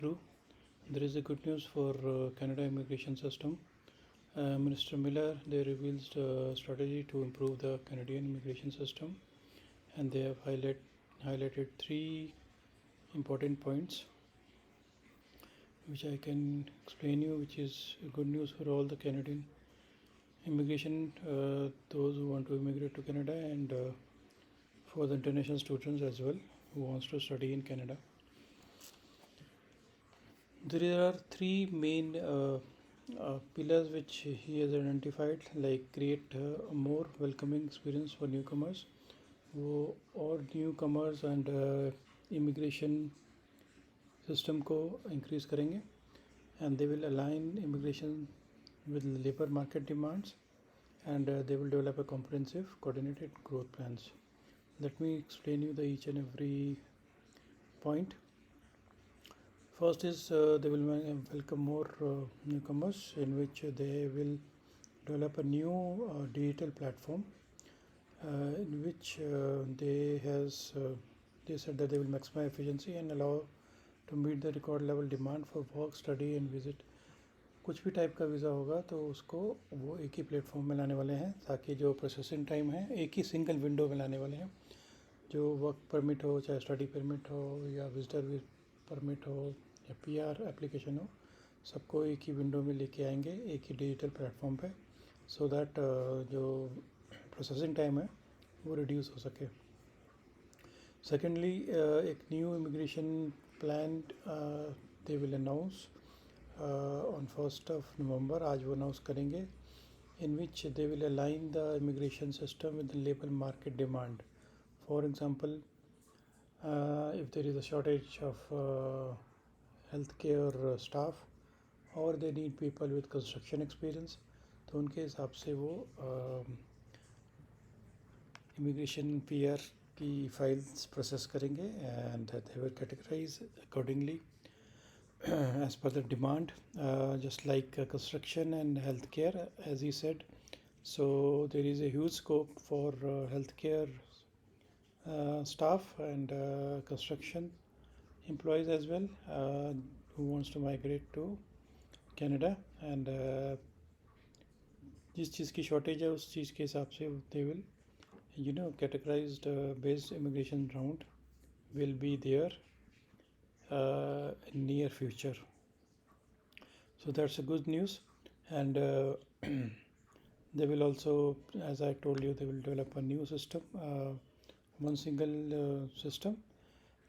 True. There is a good news for Canada immigration system. Minister Miller, they reveals the strategy to improve the Canadian immigration system, and they have highlighted three important points, which I can explain you, which is good news for all the Canadian immigration, those who want to immigrate to Canada, and for the international students as well who wants to study in Canada. There are three main pillars which he has identified, like create a more welcoming experience for newcomers, और newcomers and immigration system को increase करेंगे, and they will align immigration with labor market demands, and they will develop a comprehensive coordinated growth plans. Let me explain you the each and every point. First is they will welcome more newcomers, in which they will develop a new digital platform in which they said that they will maximize efficiency and allow to meet the record level demand for work, study and visit. कुछ भी type का visa होगा तो उसको वो एक ही platform में लाने वाले हैं, ताकि जो प्रोसेसिंग टाइम है एक ही सिंगल विंडो में लाने वाले हैं. जो वर्क परमिट हो, चाहे स्टडी परमिट हो, या विजिटर परमिट हो, या PR एप्लीकेशन हो, सबको एक ही विंडो में लेके आएंगे, एक ही डिजिटल प्लेटफॉर्म पे, सो दैट जो प्रोसेसिंग टाइम है वो रिड्यूस हो सके. सेकेंडली, एक new immigration plan they will announce on 1st of November. आज वो अनाउंस करेंगे, in which they will align the immigration system with the labor market demand. For example, if there is a shortage of healthcare staff, or they need people with construction experience, तो उनके हिसाब से वो immigration PR की files process करेंगे, and they will categorize accordingly as per the demand, just like construction and healthcare, as he said. So there is a huge scope for healthcare staff and construction employees as well, who wants to migrate to Canada, and जिस चीज़ की shortage है उस चीज़ के हिसाब से they will categorized based immigration round will be there in near future. So that's a good news, and they will also, as I told you, they will develop a new system, one single system,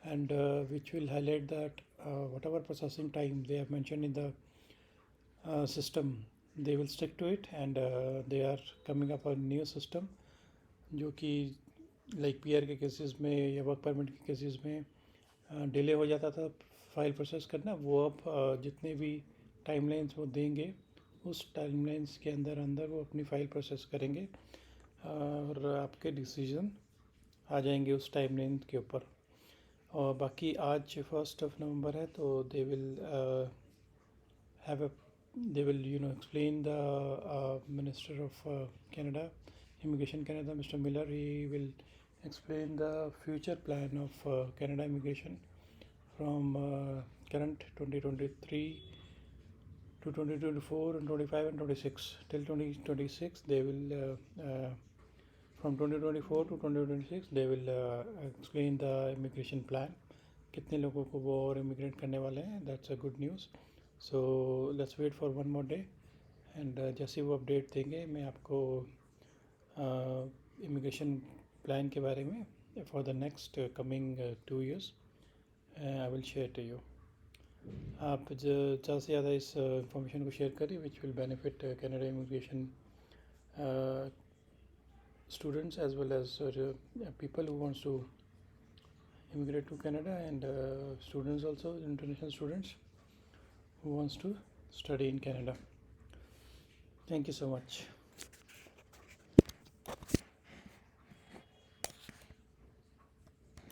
and which will highlight that whatever processing time they have mentioned in the system, they will stick to it, and they are coming up a new system जो कि like PR के cases में या work permit के cases में delay हो जाता था फाइल प्रोसेस करना, वो अब जितने भी टाइमलाइंस वो देंगे उस टाइमलाइंस के अंदर वो अपनी फ़ाइल प्रोसेस करेंगे, और आपके डिसीजन आ जाएंगे उस टाइमलाइन के ऊपर. और बाकी आज 1st of November है, तो they will explain the Minister of Canada, Immigration Canada, Mr. Miller. He will explain the future plan of Canada immigration from current 2023 to 2024 and 25 and 26 till 2026. They will from 2024 to 2026 they will explain the immigration plan, कितने लोगों को वो और immigrate करने वाले हैं. That's a good news. So let's wait for one more day, and जैसे वो अपडेट देंगे मैं आपको इमिग्रेशन प्लान के बारे में for the next coming 2 years I will share to you. आप ज़्यादा से ज़्यादा इस इंफॉर्मेशन को शेयर करिए, which will benefit Canada immigration students as well as people who wants to immigrate to Canada, and students also, international students who wants to study in Canada. Thank you so much.